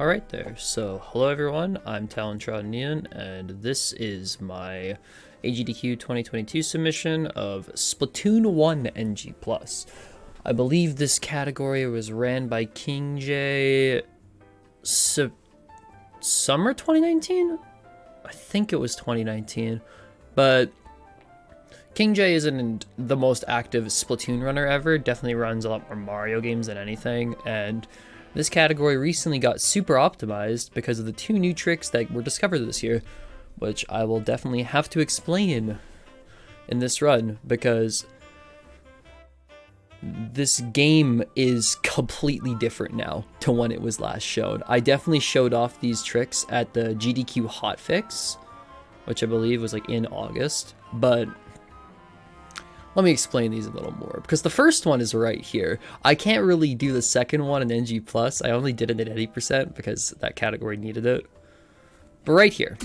Alright there, so hello everyone, I'm Talontrod and this is my ADGQ 2022 submission of Splatoon 1 NG+. I believe this category was ran by King J... summer 2019? I think it was 2019, but King J isn't the most active Splatoon runner ever, definitely runs a lot more Mario games than anything, and this category recently got super optimized because of the two new tricks that were discovered this year, which I will definitely have to explain in this run, because this game is completely different now to when it was last shown. I definitely showed off these tricks at the GDQ hotfix, which I believe was like in August, but let me explain these a little more, because the first one is right here. I can't really do the second one in NG+. I only did it at 80% because that category needed it. But right here.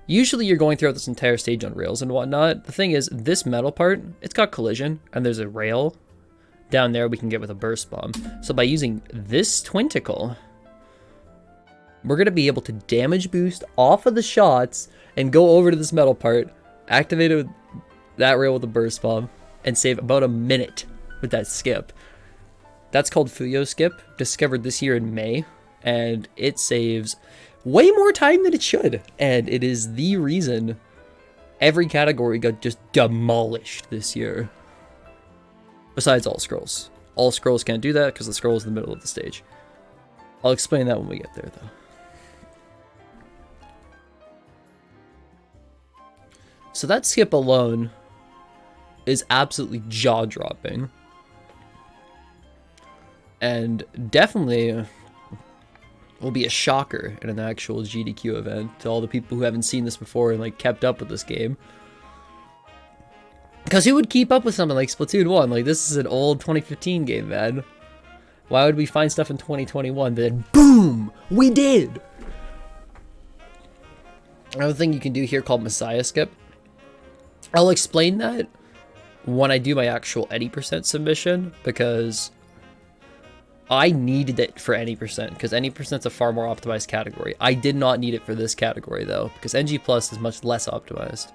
Usually you're going throughout this entire stage on rails and whatnot. The thing is, this metal part, it's got collision, and there's a rail down there we can get with a burst bomb. So by using this twinticle, we're going to be able to damage boost off of the shots and go over to this metal part, activate it with that rail with a burst bomb, and save about a minute with that skip. That's called Fuyo Skip, discovered this year in May, and it saves way more time than it should. And it is the reason every category got just demolished this year. Besides all scrolls. All scrolls can't do that because the scroll is in the middle of the stage. I'll explain that when we get there though. So that skip alone is absolutely jaw-dropping. And definitely will be a shocker in an actual GDQ event to all the people who haven't seen this before and like kept up with this game. Because who would keep up with something like Splatoon 1? Like, this is an old 2015 game, man. Why would we find stuff in 2021 that then boom, we did? Another thing you can do here called Messiah Skip. I'll explain that when I do my actual 80% submission, because I needed it for 80%, because 80% is a far more optimized category. I did not need it for this category though, because NG Plus is much less optimized.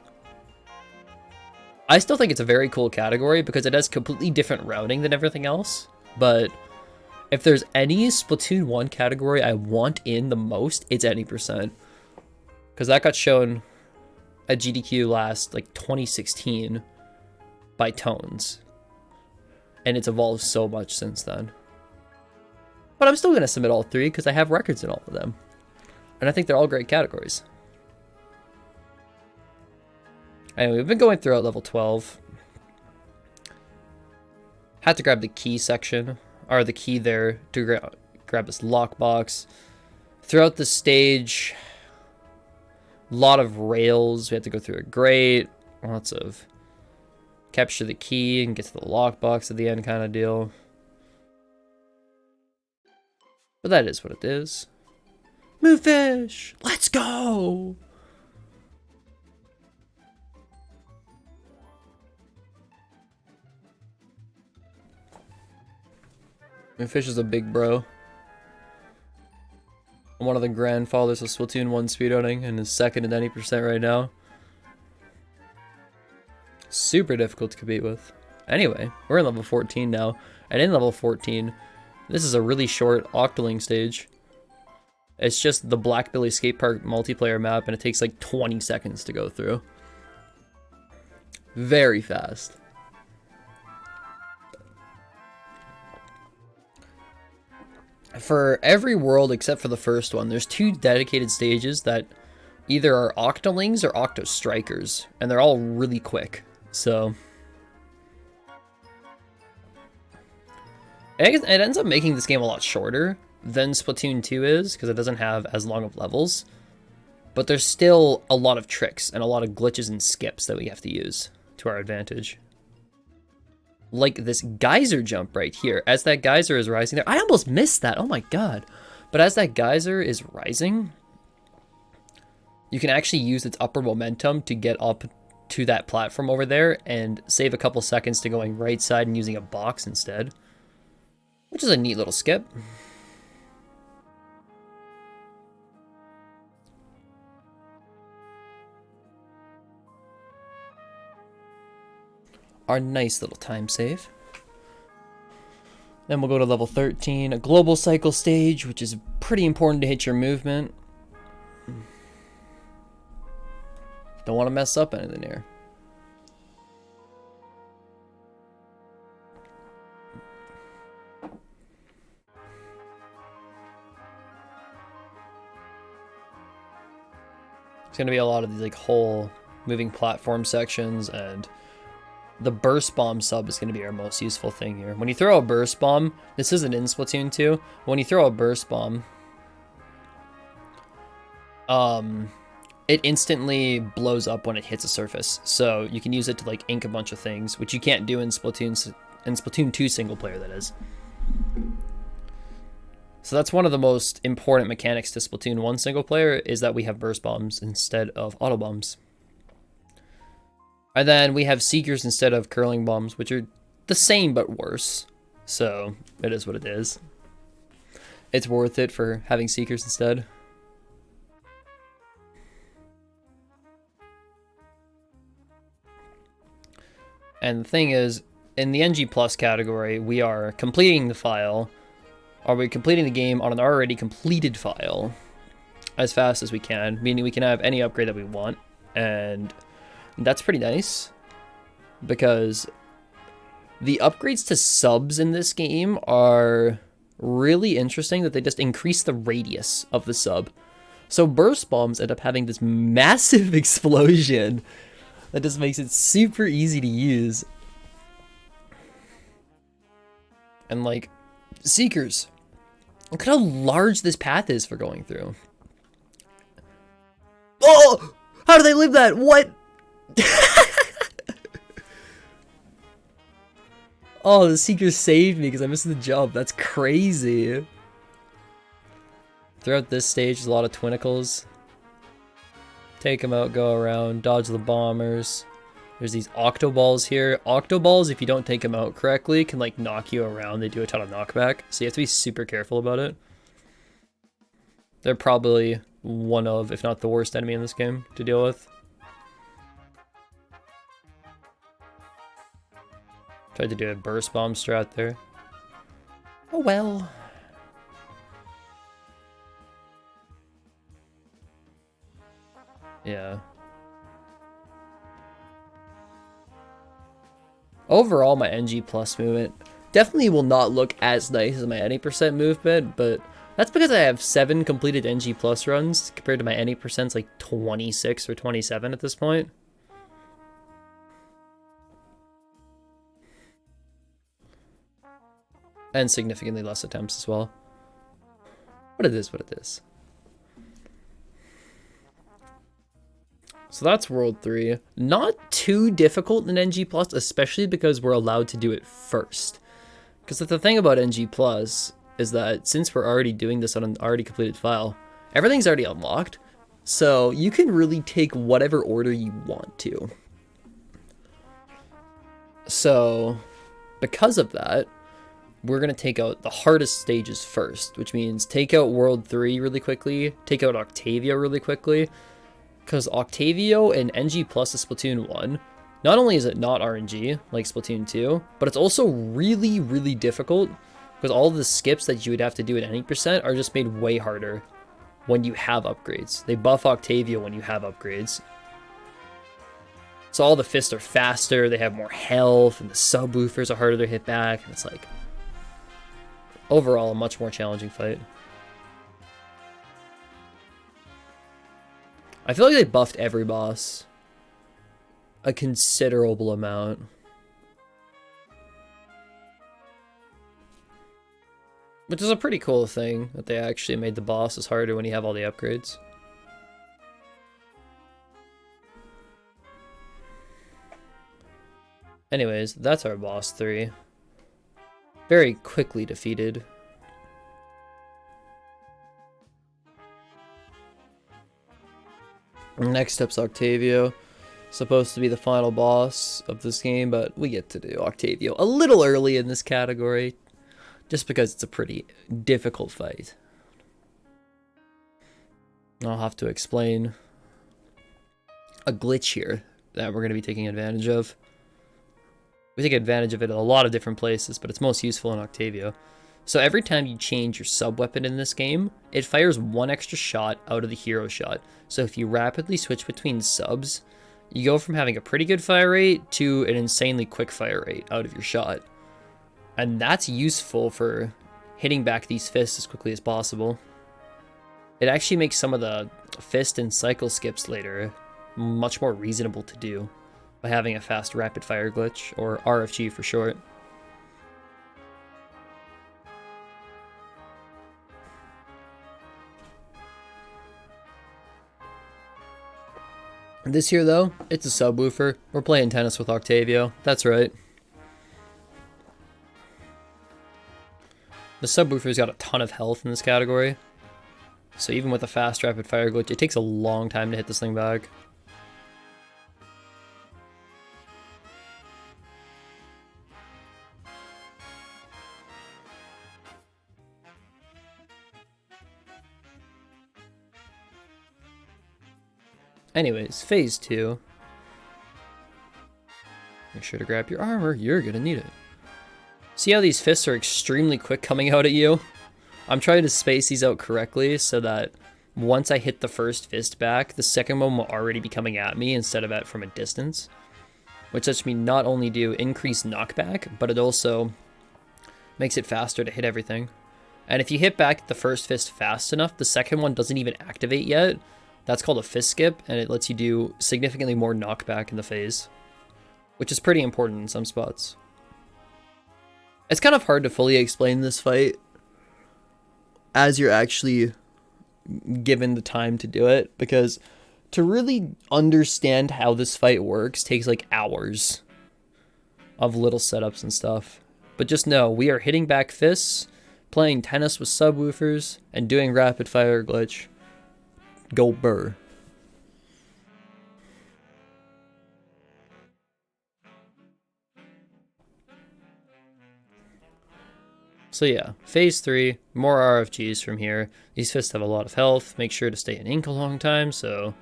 I still think it's a very cool category because it has completely different routing than everything else, but if there's any Splatoon 1 category I want in the most, it's 80%. Because that got shown at GDQ last, like, 2016 by Tones. And it's evolved so much since then. But I'm still going to submit all three because I have records in all of them. And I think they're all great categories. Anyway, we've been going throughout level 12. Had to grab the key section, or the key there, to grab this lockbox. Throughout the stage, a lot of rails. We had to go through a grate. Lots of capture the key and get to the lockbox at the end kind of deal. But that is what it is. Move fish! Let's go! Move fish is a big bro. I'm one of the grandfathers of Splatoon 1 speedrunning and is second at 90% right now. Super difficult to compete with. Anyway, we're in level 14 now, and in level 14, this is a really short Octoling stage. It's just the Blackbilly Skate Park multiplayer map, and it takes like 20 seconds to go through. Very fast. For every world except for the first one, there's two dedicated stages that either are Octolings or Octostrikers, and they're all really quick, so it ends up making this game a lot shorter than Splatoon 2 is, because it doesn't have as long of levels, but there's still a lot of tricks and a lot of glitches and skips that we have to use to our advantage. Like this geyser jump right here. As that geyser is rising there, I almost missed that, oh my god. But as that geyser is rising, you can actually use its upper momentum to get up to that platform over there and save a couple seconds to going right side and using a box instead. Which is a neat little skip. our nice little time save. Then we'll go to level 13, a global cycle stage, which is pretty important to hit your movement. Don't want to mess up anything here. It's going to be a lot of these like whole moving platform sections, and the burst bomb sub is going to be our most useful thing here. When you throw a burst bomb, this isn't in Splatoon 2. When you throw a burst bomb, it instantly blows up when it hits a surface. So you can use it to like ink a bunch of things, which you can't do in Splatoon 2 single player, that is. So that's one of the most important mechanics to Splatoon 1 single player, is that we have burst bombs instead of auto bombs. And then we have Seekers instead of curling bombs, which are the same but worse. So it is what it is. It's worth it for having Seekers instead. And the thing is, in the NG Plus category, we are completing the file. Are we completing the game on an already completed file as fast as we can, meaning we can have any upgrade that we want. And that's pretty nice, because the upgrades to subs in this game are really interesting, that they just increase the radius of the sub. So burst bombs end up having this massive explosion that just makes it super easy to use. And like, Seekers, look at how large this path is for going through. Oh! How do they live that? What? Oh, the Seekers saved me because I missed the jump. That's crazy. Throughout this stage, there's a lot of twinicles. Take them out, go around, dodge the bombers. There's these octoballs here. Octoballs, if you don't take them out correctly, can like knock you around. They do a ton of knockback, so you have to be super careful about it. They're probably one of, if not the worst enemy in this game to deal with. Tried to do a burst bomb strat there. Oh well. Yeah. Overall, my NG Plus movement definitely will not look as nice as my 80% movement, but that's because I have 7 completed NG Plus runs compared to my 80%'s like 26 or 27 at this point. And significantly less attempts as well. But it is what it is. So that's World 3. Not too difficult in NG Plus, especially because we're allowed to do it first. Because the thing about NG Plus is that since we're already doing this on an already completed file, everything's already unlocked. So you can really take whatever order you want to. So because of that, we're going to take out the hardest stages first, which means take out World 3 really quickly, take out Octavia really quickly, because Octavio and NG Plus is Splatoon 1. Not only is it not RNG like Splatoon 2, but it's also really, really difficult, because all the skips that you would have to do at any percent are just made way harder when you have upgrades. They buff Octavio when you have upgrades. So all the fists are faster, they have more health, and the subwoofers are harder to hit back, and it's like, overall, a much more challenging fight. I feel like they buffed every boss a considerable amount. Which is a pretty cool thing, that they actually made the bosses harder when you have all the upgrades. Anyways, that's our boss 3. Very quickly defeated. Next up's Octavio. Supposed to be the final boss of this game, but we get to do Octavio a little early in this category, just because it's a pretty difficult fight. I'll have to explain a glitch here that we're going to be taking advantage of. We take advantage of it in a lot of different places, but it's most useful in Octavio. So every time you change your sub-weapon in this game, it fires one extra shot out of the hero shot. So if you rapidly switch between subs, you go from having a pretty good fire rate to an insanely quick fire rate out of your shot. And that's useful for hitting back these fists as quickly as possible. It actually makes some of the fist and cycle skips later much more reasonable to do by having a fast rapid fire glitch, or RFG for short. This here though, it's a subwoofer. We're playing tennis with Octavio, that's right. The subwoofer's got a ton of health in this category. So even with a fast rapid fire glitch, it takes a long time to hit this thing back. Anyways, phase 2. Make sure to grab your armor, you're gonna need it. See how these fists are extremely quick coming out at you? I'm trying to space these out correctly so that once I hit the first fist back, the second one will already be coming at me instead of from a distance. Which lets me not only do increased knockback, but it also makes it faster to hit everything. And if you hit back the first fist fast enough, the second one doesn't even activate yet. That's called a fist skip, and it lets you do significantly more knockback in the phase, which is pretty important in some spots. It's kind of hard to fully explain this fight as you're actually given the time to do it, because to really understand how this fight works takes like hours of little setups and stuff. But just know, we are hitting back fists, playing tennis with subwoofers, and doing rapid fire glitch. Go burr. So yeah, phase 3, more RFGs from here. These fists have a lot of health. Make sure to stay in ink a long time so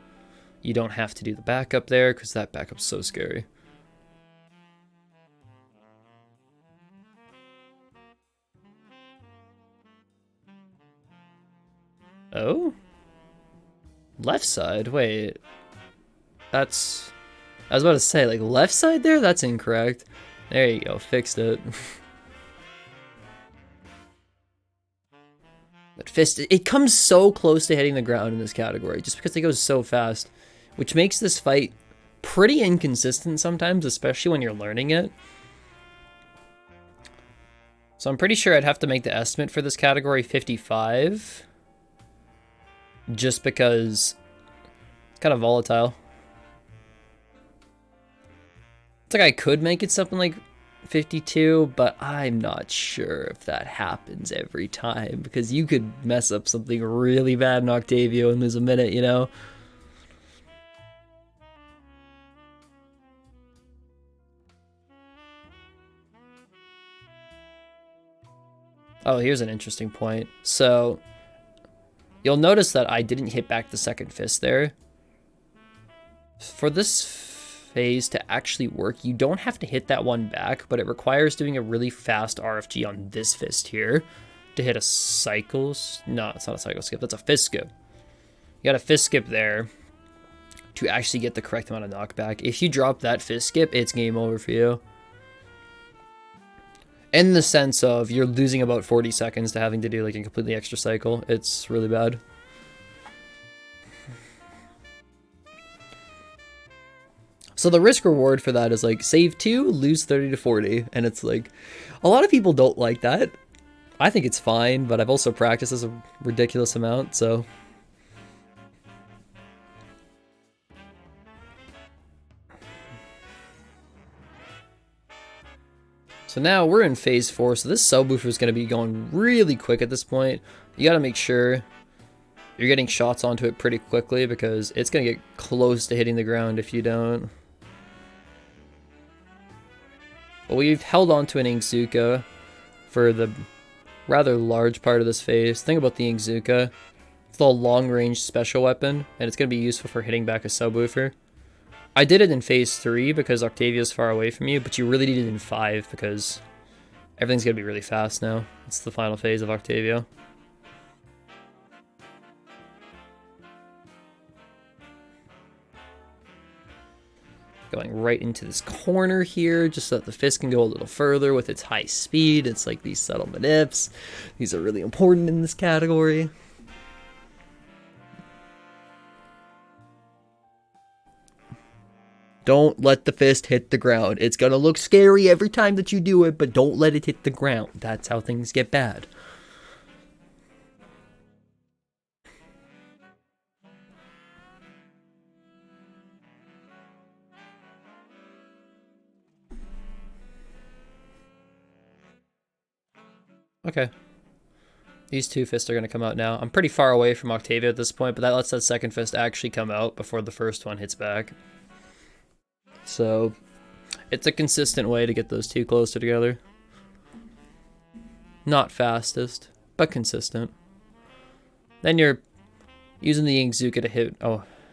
you don't have to do the backup there, because that backup's so scary. Oh? Left side? Wait. That's... I was about to say, like, left side there? That's incorrect. There you go, fixed it. That fist, it comes so close to hitting the ground in this category, just because it goes so fast, which makes this fight pretty inconsistent sometimes, especially when you're learning it. So I'm pretty sure I'd have to make the estimate for this category 55, just because it's kind of volatile. It's like I could make it something like 52, but I'm not sure if that happens every time, because you could mess up something really bad in Octavio and lose a minute, you know? Oh, here's an interesting point. So, you'll notice that I didn't hit back the second fist there. For this phase to actually work, you don't have to hit that one back, but it requires doing a really fast RFG on this fist here to hit a cycle. No, it's not a cycle skip, that's a fist skip. You got a fist skip there to actually get the correct amount of knockback. If you drop that fist skip, it's game over for you. In the sense of you're losing about 40 seconds to having to do like a completely extra cycle. It's really bad. So the risk reward for that is like save 2, lose 30 to 40. And it's like, a lot of people don't like that. I think it's fine, but I've also practiced this a ridiculous amount, so. So now we're in phase 4, so this subwoofer is going to be going really quick at this point. You got to make sure you're getting shots onto it pretty quickly, because it's going to get close to hitting the ground if you don't. But we've held on to an Inkzuka for the rather large part of this phase. Think about the Inkzuka. It's the long-range special weapon, and it's going to be useful for hitting back a subwoofer. I did it in phase 3 because Octavia's far away from you, but you really need it in 5 because everything's going to be really fast now. It's the final phase of Octavia. Going right into this corner here, just so that the fist can go a little further with its high speed. It's like these subtle manips. These are really important in this category. Don't let the fist hit the ground. It's gonna look scary every time that you do it, but don't let it hit the ground. That's how things get bad. Okay. These two fists are going to come out now. I'm pretty far away from Octavia at this point, but that lets that second fist actually come out before the first one hits back. So, it's a consistent way to get those two closer together. Not fastest, but consistent. Then you're using the Inkzuka to hit,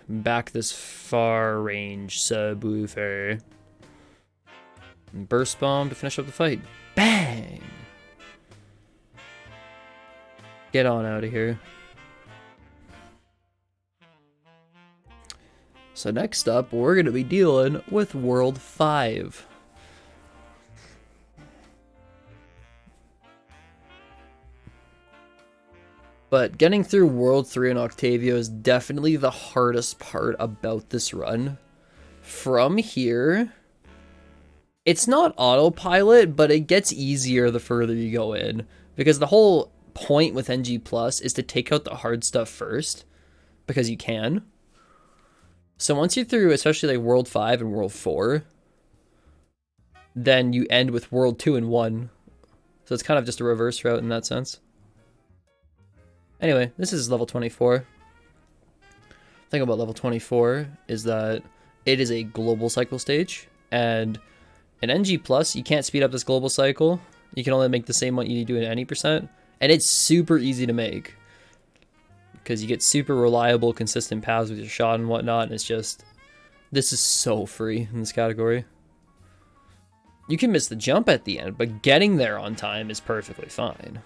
back this far range subwoofer. And burst bomb to finish up the fight. Bang! Get on out of here. So next up, we're going to be dealing with World 5. But getting through World 3 in Octavia is definitely the hardest part about this run. From here, it's not autopilot, but it gets easier the further you go in. Because the whole point with NG Plus is to take out the hard stuff first, because you can. So once you're through, especially like World 5 and World 4, then you end with World 2 and 1. So it's kind of just a reverse route in that sense. Anyway, this is level 24. The thing about level 24 is that it is a global cycle stage, and in NG Plus, you can't speed up this global cycle. You can only make the same one you do in any percent, and it's super easy to make because you get super reliable, consistent paths with your shot and whatnot, and it's just, this is so free in this category. You can miss the jump at the end, but getting there on time is perfectly fine.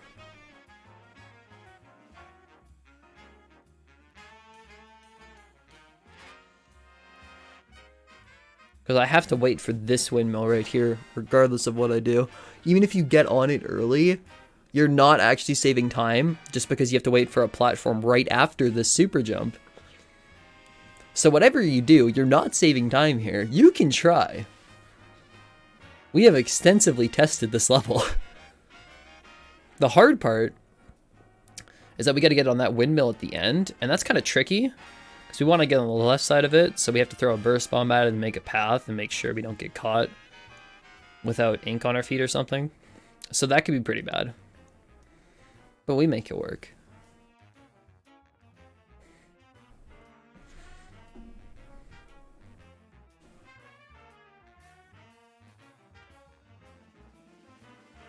Because I have to wait for this windmill right here, regardless of what I do. Even if you get on it early, you're not actually saving time, just because you have to wait for a platform right after this super jump. So whatever you do, you're not saving time here. You can try. We have extensively tested this level. The hard part is that we got to get on that windmill at the end, and that's kind of tricky. Because we want to get on the left side of it, so we have to throw a burst bomb at it and make a path and make sure we don't get caught without ink on our feet or something. So that could be pretty bad. But we make it work.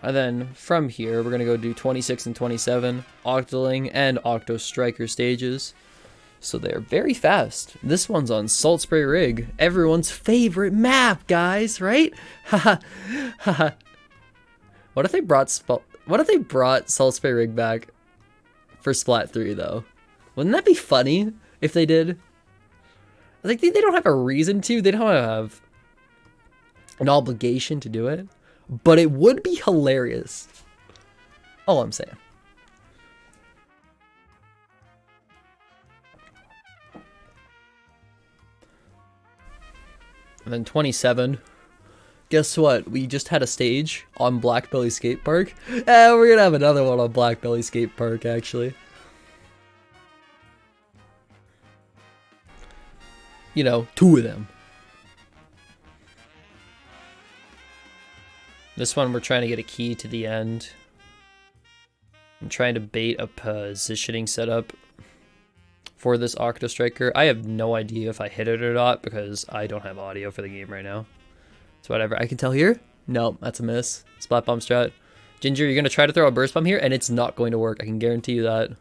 And then from here, we're going to go do 26 and 27, Octoling and Octo Striker stages. So they're very fast. This one's on Salt Spray Rig, everyone's favorite map, guys, right? Haha, haha. What if they brought Salt Spray Rig back for Splat 3 though? Wouldn't that be funny if they did? Like they don't have a reason to. They don't have an obligation to do it, but it would be hilarious. All I'm saying. And then 27. Guess what? We just had a stage on Blackbelly Skate Park. We're gonna have another one on Blackbelly Skate Park, actually. You know, 2 of them. This one we're trying to get a key to the end. I'm trying to bait a positioning setup for this Octo Striker. I have no idea if I hit it or not because I don't have audio for the game right now. So whatever. I can tell here. No, that's a miss. Splat bomb strat. Ginger, you're going to try to throw a burst bomb here and it's not going to work. I can guarantee you that.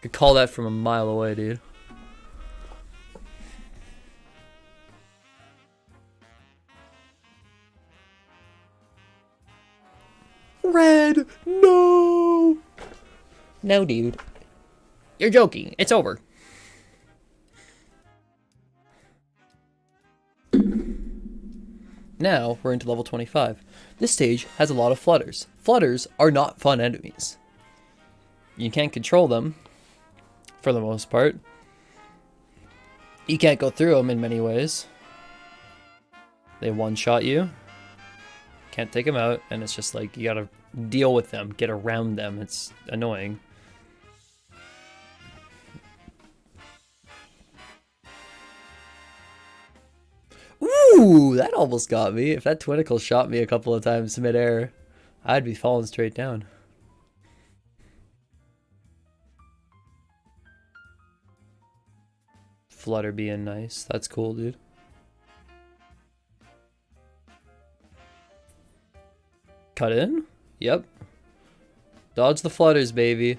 Could call that from a mile away, dude. Red! No! No, dude. You're joking. It's over. Now, we're into level 25. This stage has a lot of flutters. Flutters are not fun enemies. You can't control them, for the most part. You can't go through them in many ways. They one-shot you. Can't take them out, and it's just like, you gotta deal with them, get around them. It's annoying. Ooh, that almost got me. If that Twinnicle shot me a couple of times mid-air, I'd be falling straight down. Flutter being nice. That's cool, dude. Cut in? Yep. Dodge the flutters, baby.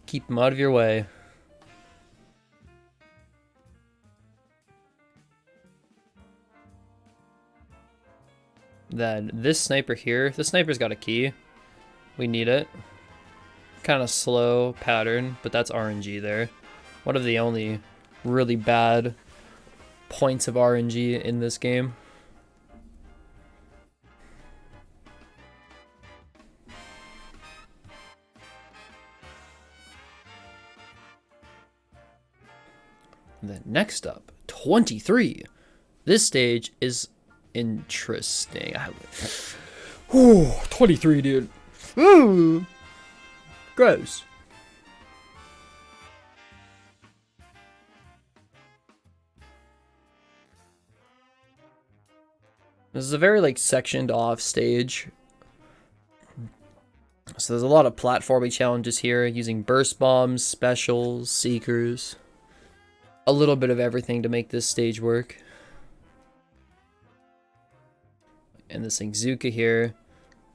Keep them out of your way. Then this sniper here, this sniper's got a key. We need it. Kind of slow pattern, but that's RNG there. One of the only really bad points of RNG in this game. And then next up, 23. This stage is interesting. Ooh, 23, dude. Ooh, gross. This is a very like sectioned off stage. So there's a lot of platforming challenges here using burst bombs, specials, seekers. A little bit of everything to make this stage work. And this Ingzuka here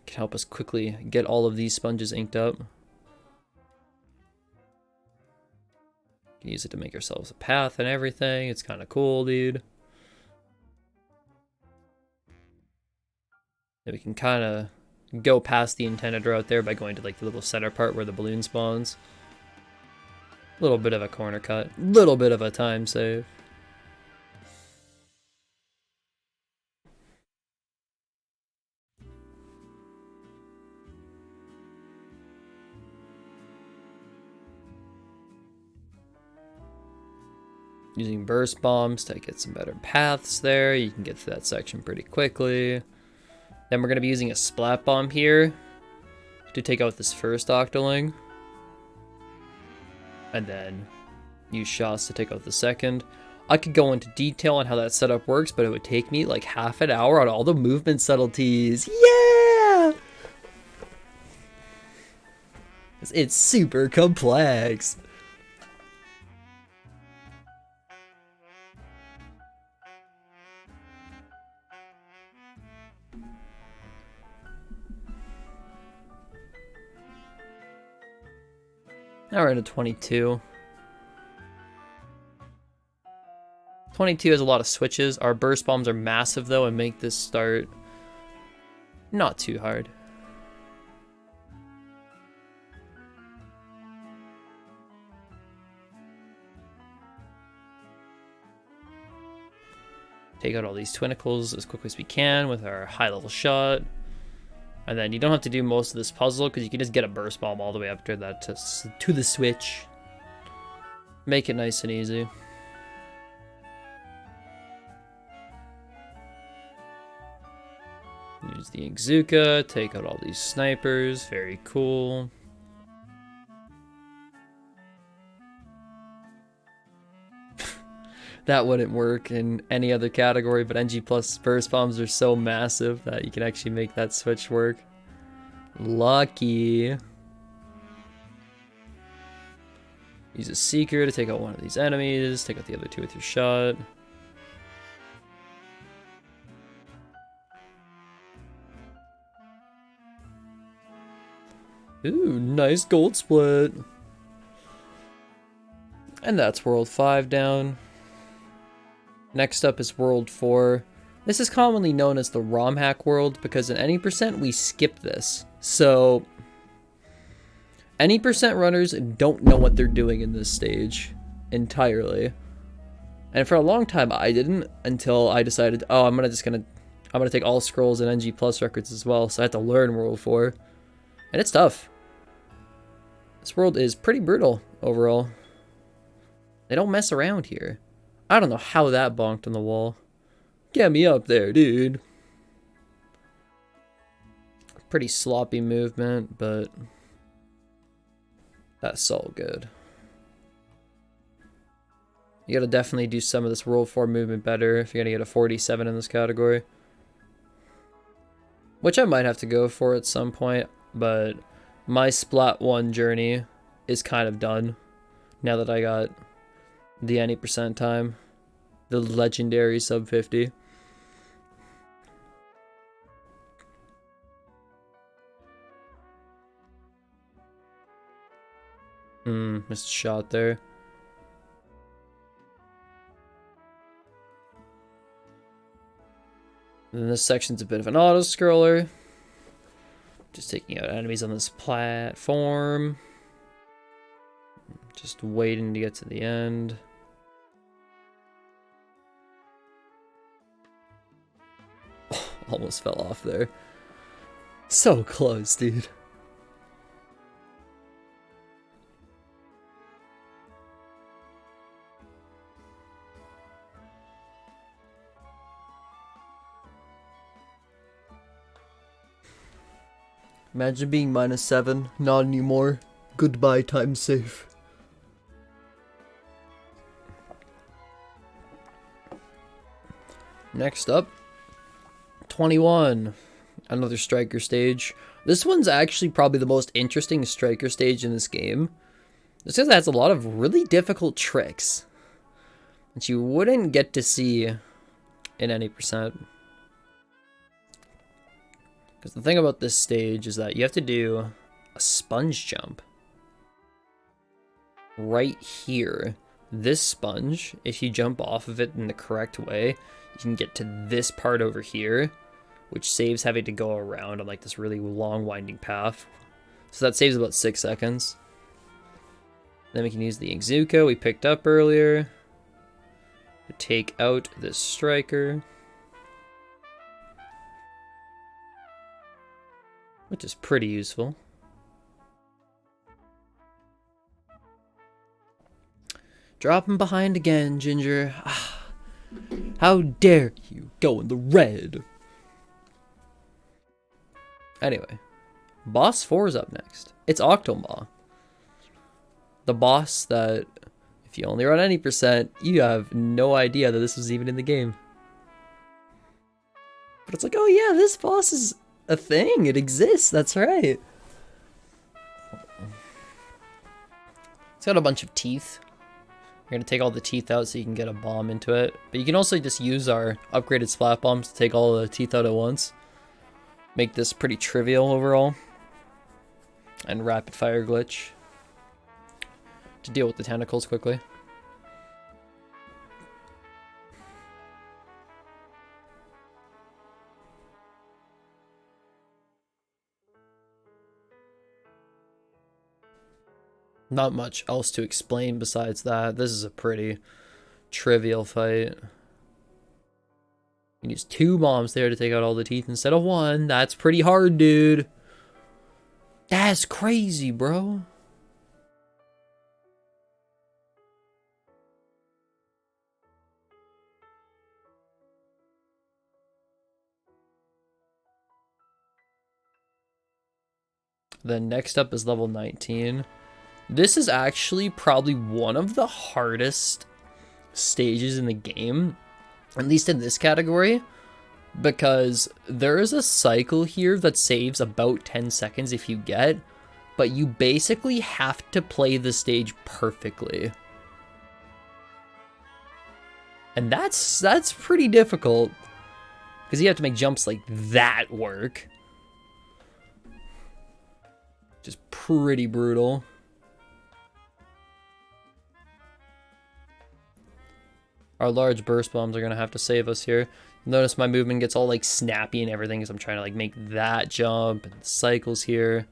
can help us quickly get all of these sponges inked up. Can use it to make ourselves a path and everything. It's kind of cool, dude. And we can kind of go past the intended route there by going to like the little center part where the balloon spawns. A little bit of a corner cut. Little bit of a time save. Using burst bombs to get some better paths there. You can get through that section pretty quickly. Then we're going to be using a splat bomb here to take out this first Octoling. And then use shots to take out the second. I could go into detail on how that setup works, but it would take me like half an hour on all the movement subtleties. Yeah! It's super complex. Now we're into 22. 22 has a lot of switches. Our burst bombs are massive though and make this start not too hard. Take out all these Twinicles as quickly as we can with our high level shot. And then you don't have to do most of this puzzle because you can just get a burst bomb all the way up to that to the switch. Make it nice and easy. Use the Ingzuka, take out all these snipers, very cool. That wouldn't work in any other category, but NG plus burst bombs are so massive that you can actually make that switch work. Lucky. Use a seeker to take out one of these enemies, take out the other two with your shot. Ooh, nice gold split. And that's World 5 down. Next up is World 4. This is commonly known as the ROM hack world because in any percent we skip this. So any percent runners don't know what they're doing in this stage entirely. And for a long time I didn't, until I decided, oh, I'm gonna take all scrolls and NG plus records as well. So I had to learn World 4. And it's tough. This world is pretty brutal overall. They don't mess around here. I don't know how that bonked on the wall. Get me up there, dude. Pretty sloppy movement, but that's all good. You gotta definitely do some of this World 4 movement better if you're gonna get a 47 in this category. Which I might have to go for at some point, but my Splat 1 journey is kind of done now that I got the any percent time. The legendary sub 50. Missed a shot there. And then this section's a bit of an auto-scroller. Just taking out enemies on this platform. Just waiting to get to the end. Almost fell off there. So close, dude. Imagine being -7. Not anymore. Goodbye, time safe. Next up, 21. Another striker stage. This one's actually probably the most interesting striker stage in this game. This because it has a lot of really difficult tricks that you wouldn't get to see in any percent. Because the thing about this stage is that you have to do a sponge jump right here. This sponge, if you jump off of it in the correct way, you can get to this part over here, which saves having to go around on like this really long winding path. So that saves about 6 seconds. Then we can use the ADGQ we picked up earlier to take out this striker, which is pretty useful. Drop him behind again, Ginger. How dare you go in the red? Anyway, boss 4 is up next. It's Octomaw. The boss that, if you only run any percent, you have no idea that this was even in the game. But it's like, oh yeah, this boss is a thing. It exists. That's right. It's got a bunch of teeth. We're going to take all the teeth out so you can get a bomb into it. But you can also just use our upgraded splat bombs to take all the teeth out at once. Make this pretty trivial overall. And rapid fire glitch to deal with the tentacles quickly. Not much else to explain besides that. This is a pretty trivial fight. You use 2 bombs there to take out all the teeth instead of 1. That's pretty hard, dude. That's crazy, bro. Then next up is level 19. This is actually probably one of the hardest stages in the game, at least in this category, because there is a cycle here that saves about 10 seconds if you get, but you basically have to play the stage perfectly. And that's pretty difficult, because you have to make jumps like that work. Just pretty brutal. Our large burst bombs are going to have to save us here. Notice my movement gets all like snappy and everything as I'm trying to like make that jump and cycles here.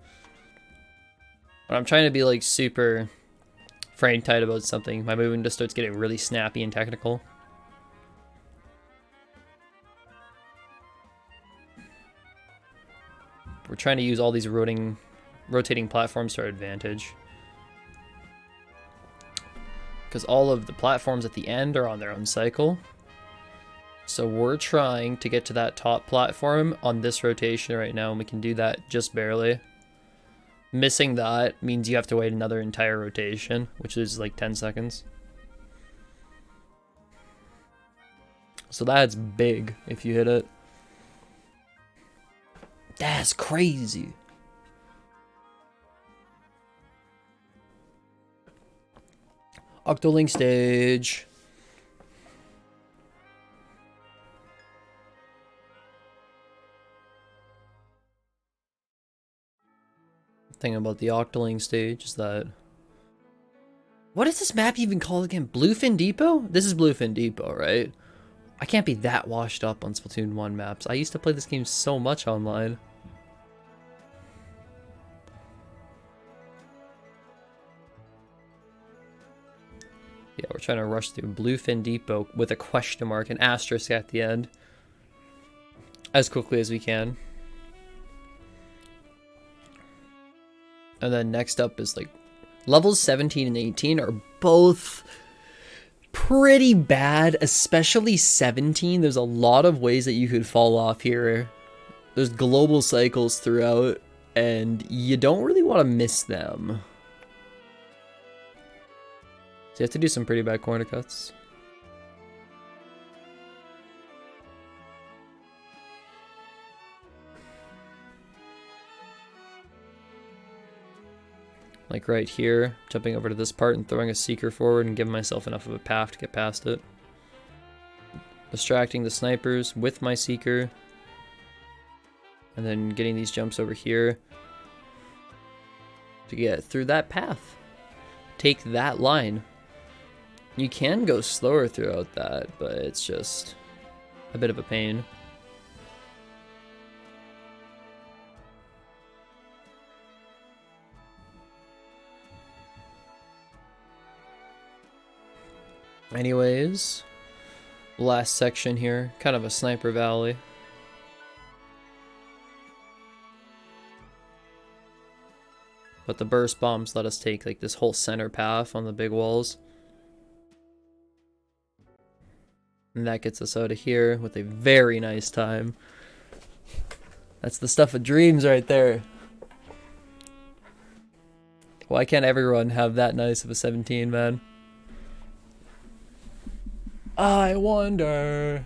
When I'm trying to be like super frame tight about something, my movement just starts getting really snappy and technical. We're trying to use all these rotating platforms to our advantage. Because all of the platforms at the end are on their own cycle. So we're trying to get to that top platform on this rotation right now, and we can do that just barely. Missing that means you have to wait another entire rotation, which is like 10 seconds. So that's big if you hit it. That's crazy. Octolink stage. Thing about the Octoling stage is that... What is this map even called again? Bluefin Depot? This is Bluefin Depot, right? I can't be that washed up on Splatoon 1 maps. I used to play this game so much online. Yeah, we're trying to rush through Bluefin Depot with a question mark, an asterisk at the end. As quickly as we can. And then next up is like levels 17 and 18 are both pretty bad, especially 17. There's a lot of ways that you could fall off here. There's global cycles throughout, and you don't really want to miss them. So you have to do some pretty bad corner cuts. Like right here, jumping over to this part and throwing a seeker forward and giving myself enough of a path to get past it. Distracting the snipers with my seeker. And then getting these jumps over here to get through that path. Take that line. You can go slower throughout that, but it's just a bit of a pain. Anyways, last section here, kind of a sniper valley. But the burst bombs let us take like this whole center path on the big walls. And that gets us out of here with a very nice time. That's the stuff of dreams right there. Why can't everyone have that nice of a 17, man? I wonder.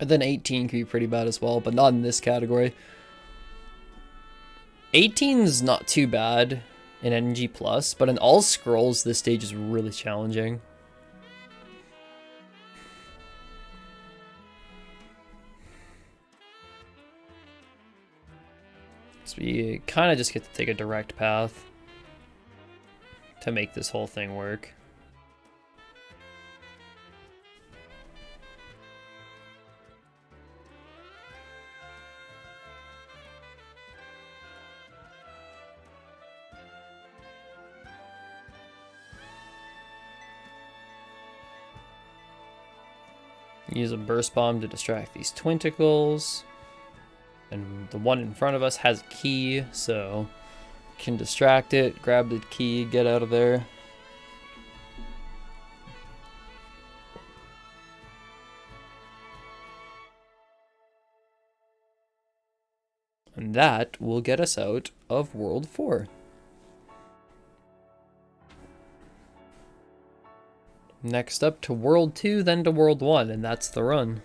And then 18 could be pretty bad as well, but not in this category. 18's not too bad in NG+, but in all scrolls, this stage is really challenging. So we kind of just get to take a direct path to make this whole thing work. Use a burst bomb to distract these twinkles. And the one in front of us has a key, so can distract it, grab the key, get out of there. And that will get us out of World 4. Next up to World 2, then to World 1, and that's the run.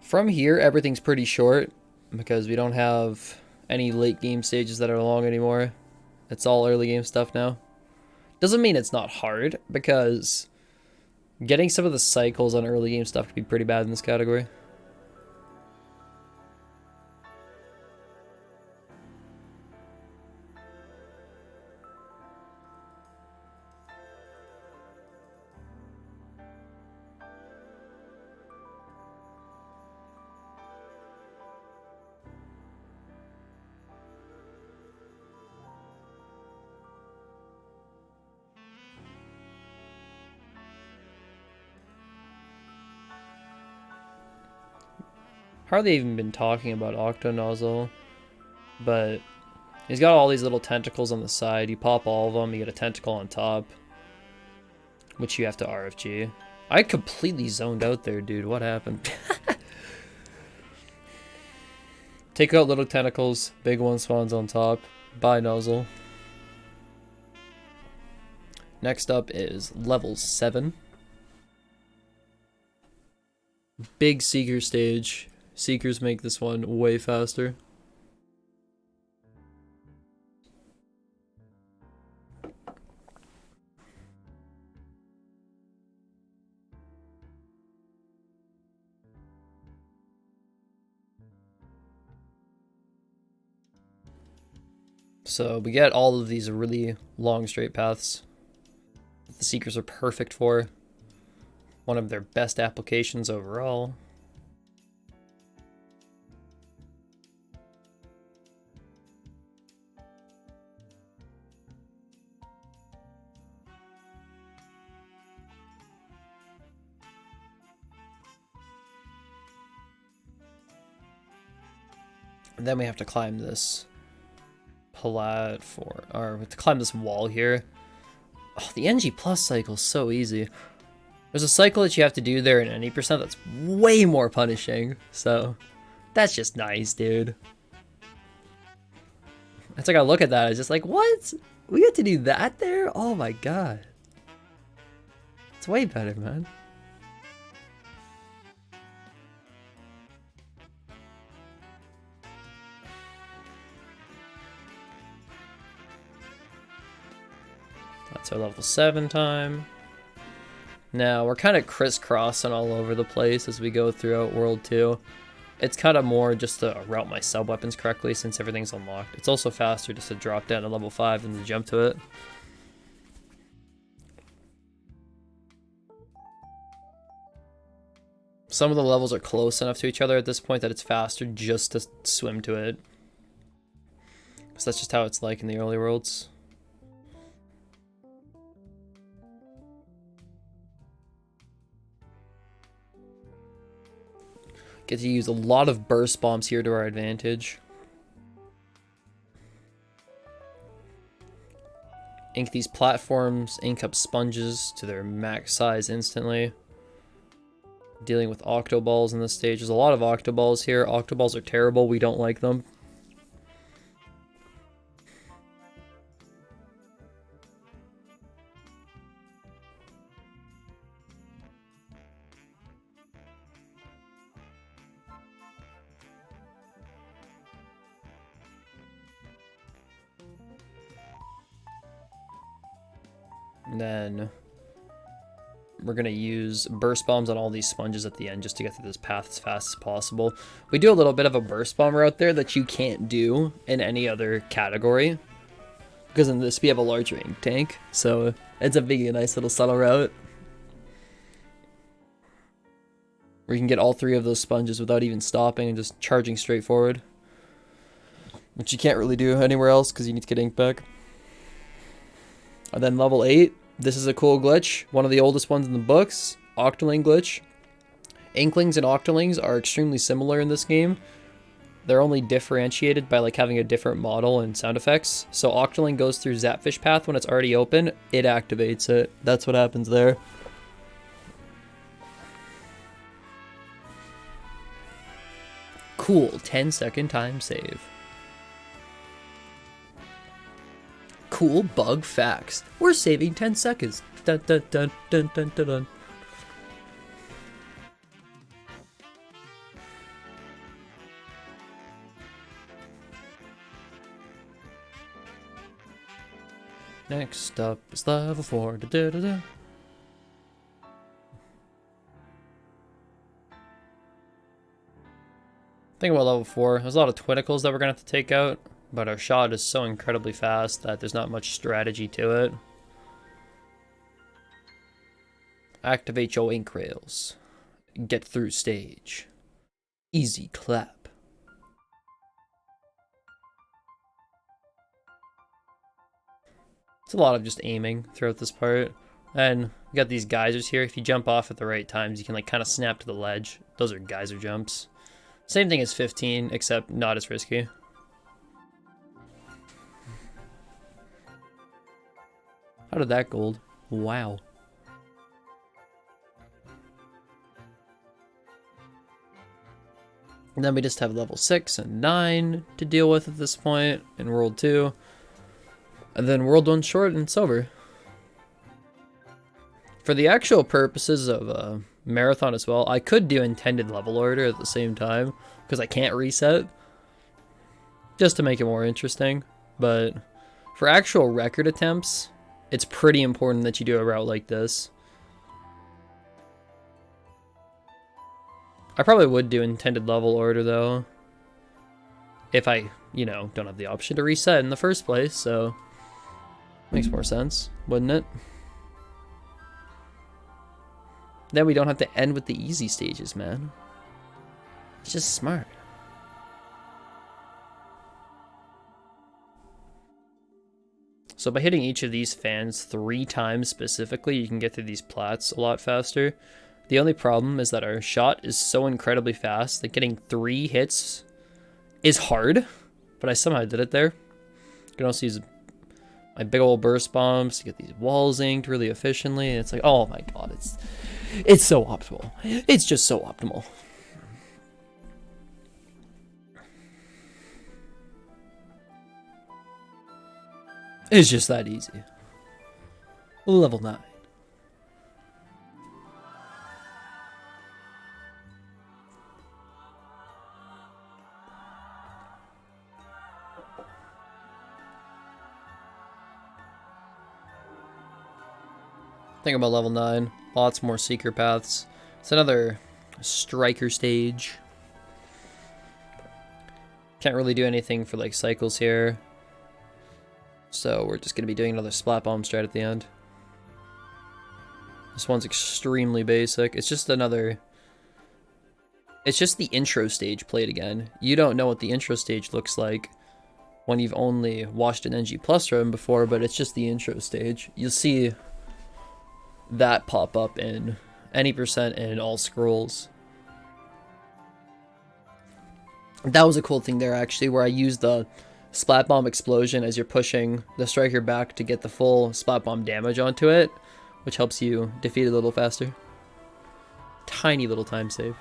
From here, everything's pretty short because we don't have any late game stages that are long anymore. It's all early game stuff now. Doesn't mean it's not hard, because getting some of the cycles on early game stuff could be pretty bad in this category. hardly even been talking about Octonozzle, but he's got all these little tentacles on the side. You pop all of them, you get a tentacle on top, which you have to RFG. I completely zoned out there, dude. What happened? Take out little tentacles, big one spawns on top. Bye, Nozzle. Next up is level 7. Big Seeker stage. Seekers make this one way faster. So we get all of these really long straight paths that the Seekers are perfect for. One of their best applications overall. And then we have to climb this platform, or we have to climb this wall here. Oh, the NG plus cycle is so easy. There's a cycle that you have to do there in any percent that's way more punishing, so that's just nice, dude. It's like I look at that, I was just like, what? We get to do that there? Oh my god. It's way better, man. That's our level 7 time. Now, we're kind of crisscrossing all over the place as we go throughout World 2. It's kind of more just to route my sub-weapons correctly since everything's unlocked. It's also faster just to drop down to level 5 than to jump to it. Some of the levels are close enough to each other at this point that it's faster just to swim to it. Because that's just how it's like in the early worlds. Get to use a lot of burst bombs here to our advantage. Ink these platforms, ink up sponges to their max size instantly. Dealing with octoballs in this stage. There's a lot of octoballs here. Octoballs are terrible. We don't like them. And then we're going to use burst bombs on all these sponges at the end just to get through this path as fast as possible. We do a little bit of a burst bomb route there that you can't do in any other category. Because in this we have a larger ink tank, so it's a big, nice little subtle route. Where you can get all 3 of those sponges without even stopping and just charging straight forward. Which you can't really do anywhere else because you need to get ink back. And then level 8, this is a cool glitch, one of the oldest ones in the books, Octoling glitch. Inklings and Octolings are extremely similar in this game. They're only differentiated by like having a different model and sound effects. So Octoling goes through Zapfish path when it's already open, it activates it. That's what happens there. Cool, 10-second time save. Cool bug facts. We're saving 10 seconds. Dun dun dun dun dun dun dun. Next up is level 4. Da, da, da, da. Think about level 4. There's a lot of twinicles that we're gonna have to take out. But our shot is so incredibly fast that there's not much strategy to it. Activate your ink rails. Get through stage. Easy clap. It's a lot of just aiming throughout this part. And you got these geysers here. If you jump off at the right times, you can like kind of snap to the ledge. Those are geyser jumps. Same thing as 15, except not as risky. How did that gold? Wow. And then we just have level 6 and 9 to deal with at this point in World 2. And then World 1 short and it's over. For the actual purposes of Marathon as well, I could do intended level order at the same time, because I can't reset, just to make it more interesting. But for actual record attempts, it's pretty important that you do a route like this. I probably would do intended level order though, if I, you know, don't have the option to reset in the first place, so makes more sense, wouldn't it? Then we don't have to end with the easy stages, man. It's just smart. So by hitting each of these fans 3 times specifically, you can get through these plats a lot faster. The only problem is that our shot is so incredibly fast that getting 3 hits is hard, but I somehow did it there. You can also use my big old burst bombs to get these walls inked really efficiently. It's like, oh my god, it's so optimal. It's just so optimal. It's just that easy. Level 9. Think about level 9. Lots more secret paths. It's another striker stage. Can't really do anything for like cycles here. So we're just going to be doing another splat bomb strat at the end. This one's extremely basic. It's just another... It's just the intro stage played again. You don't know what the intro stage looks like when you've only watched an NG Plus run before, but it's just the intro stage. You'll see that pop up in any percent in all scrolls. That was a cool thing there actually, where I used the splat bomb explosion as you're pushing the striker back to get the full splat bomb damage onto it, which helps you defeat it a little faster. Tiny little time save.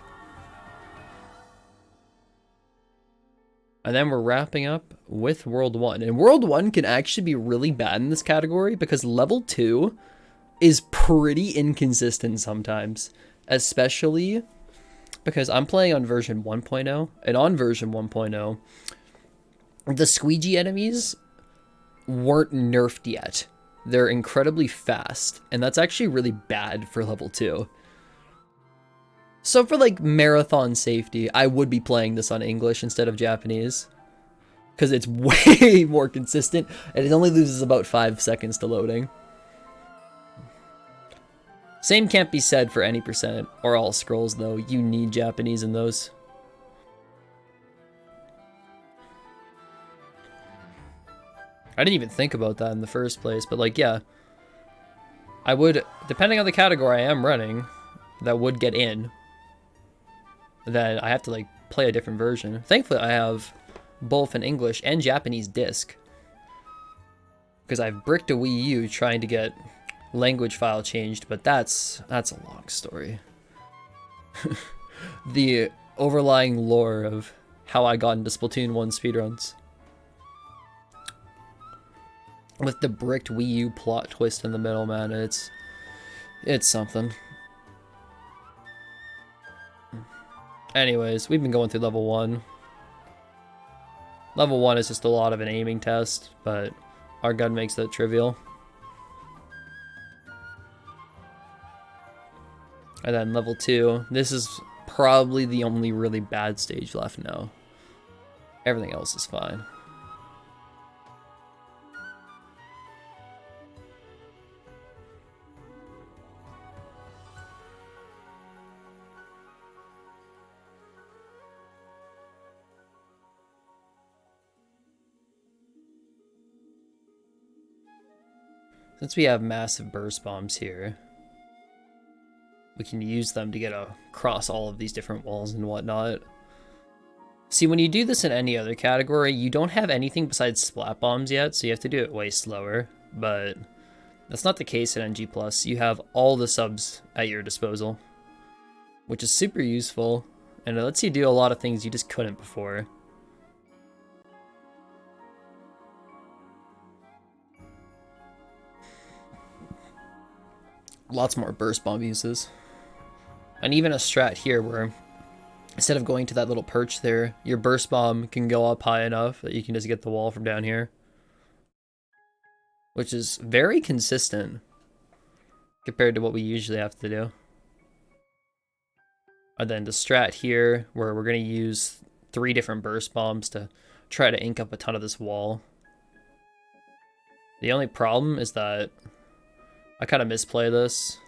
And then we're wrapping up with World 1. And World 1 can actually be really bad in this category because level 2 is pretty inconsistent sometimes. Especially because I'm playing on version 1.0. And on version 1.0, the squeegee enemies weren't nerfed yet. They're incredibly fast. And that's actually really bad for level 2. So for like marathon safety, I would be playing this on English instead of Japanese. Because it's way more consistent and it only loses about 5 seconds to loading. Same can't be said for any percent or all scrolls though. You need Japanese in those. I didn't even think about that in the first place, but like, yeah. I would, depending on the category I am running, that would get in. Then I have to like play a different version. Thankfully I have both an English and Japanese disc. Because I've bricked a Wii U trying to get language file changed, but that's a long story. The overlying lore of how I got into Splatoon 1 speedruns. With the bricked Wii U plot twist in the middle, man, it's something. Anyways, we've been going through level 1. Level 1 is just a lot of an aiming test, but our gun makes that trivial. And then level 2, this is probably the only really bad stage left now. Everything else is fine. Since we have massive burst bombs here, we can use them to get across all of these different walls and whatnot. See, when you do this in any other category, you don't have anything besides splat bombs yet, so you have to do it way slower. But that's not the case in NG+. You have all the subs at your disposal, which is super useful, and it lets you do a lot of things you just couldn't before. Lots more burst bomb uses. And even a strat here where instead of going to that little perch there, your burst bomb can go up high enough that you can just get the wall from down here. Which is very consistent compared to what we usually have to do. And then the strat here where we're going to use 3 different burst bombs to try to ink up a ton of this wall. The only problem is that I kind of misplay this.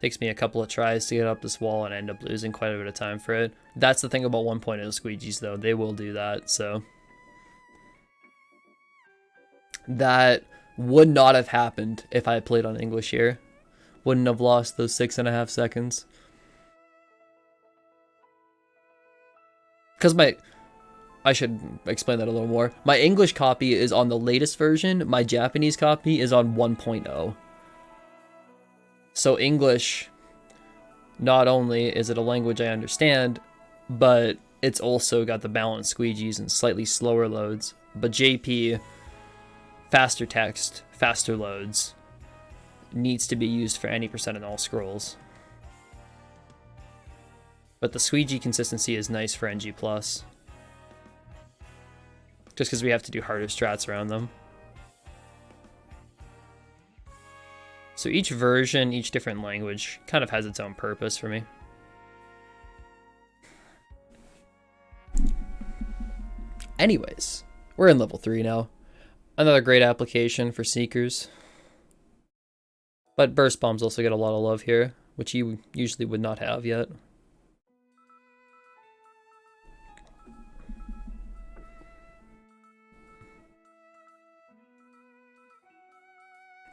Takes me a couple of tries to get up this wall and I end up losing quite a bit of time for it. That's the thing about 1.0 squeegees though, they will do that, so. That would not have happened if I had played on English here. Wouldn't have lost those 6.5 seconds. Because I should explain that a little more. My English copy is on the latest version. My Japanese copy is on 1.0. So English, not only is it a language I understand, but it's also got the balanced squeegees and slightly slower loads. But JP, faster text, faster loads, needs to be used for any percent in all scrolls. But the squeegee consistency is nice for NG+. Just because we have to do harder strats around them. So each version, each different language, kind of has its own purpose for me. Anyways, we're in level 3 now. Another great application for Seekers. But burst bombs also get a lot of love here, which you usually would not have yet.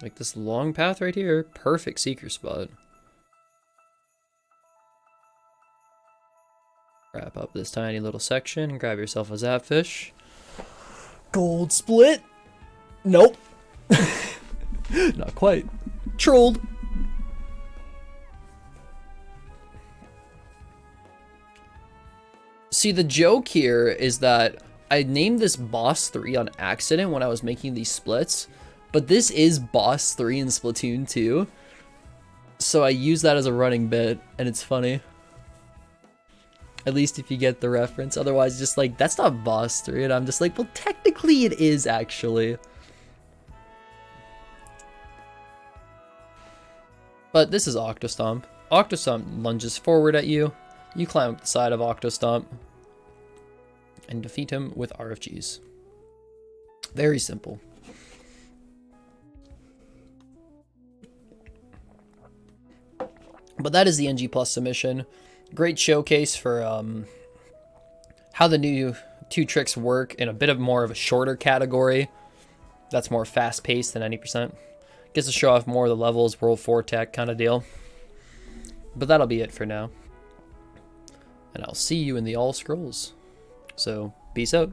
Like this long path right here, perfect Seeker spot. Wrap up this tiny little section and grab yourself a Zapfish. Gold split! Nope. Not quite. Trolled. See, the joke here is that I named this Boss 3 on accident when I was making these splits. But this is Boss 3 in Splatoon 2, so I use that as a running bit, and it's funny. At least if you get the reference, otherwise just like, that's not Boss 3, and I'm just like, well technically it is actually. But this is Octostomp. Octostomp lunges forward at you, you climb up the side of Octostomp, and defeat him with RFGs. Very simple. But that is the NG Plus submission. Great showcase for how the new 2 tricks work in a bit of more of a shorter category. That's more fast-paced than 90%. Gets to show off more of the levels, World 4 tech kind of deal. But that'll be it for now. And I'll see you in the All Scrolls. So, peace out.